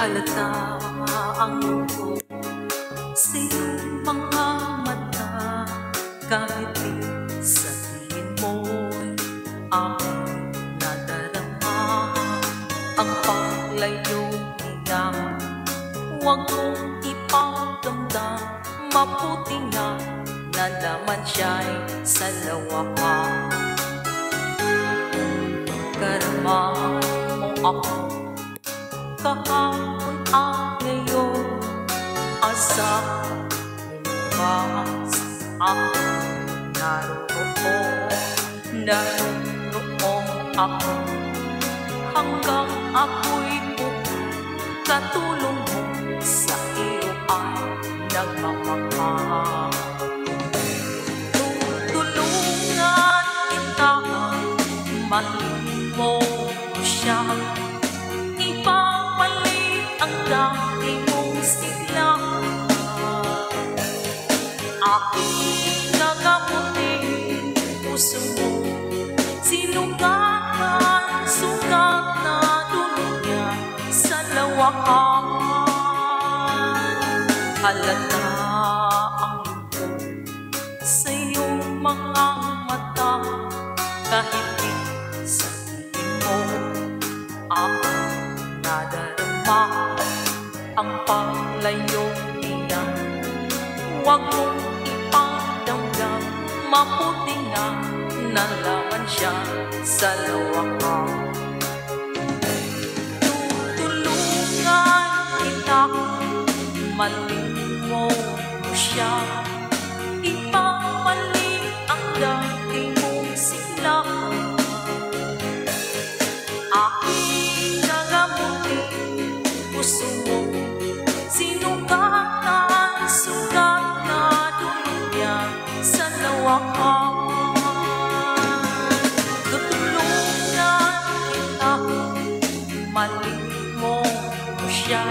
Halata ang mundo sa iyong mga mata, kahit di sa tingin mo'y aking nadarama. Ang paglayong hiya, huwag mong ipagdamdam, mabuti nga nalaman siya'y sa lawakan. Karama mo ako kahapon at ngayon, asa bukas ako naroon. Naroon ako hanggang ako'y bukod, katulong mo sa iyo ay nagmamahal. Tutulungan kita, mahalin mo siya, ipapalit ang dati mong sigla. Aking gagamutin puso mo, sinugatan, sugat na dulo niya sa lawakan. Halata ang mundo sa iyong mga mata, kahit di sa tingin mo aking nadarama. Ang paglayong iyan, huwag mong ipagdamdam, mabuti nga nalaman siya sa lawakan. Tutulungan kita, mahalin mo siya, ipapalit ang dati mong sigla. Aking gagamutin puso mo, sinugatan, sugat na dulo niya sa lawakan. Tutulungan kita, mahalin mo siya,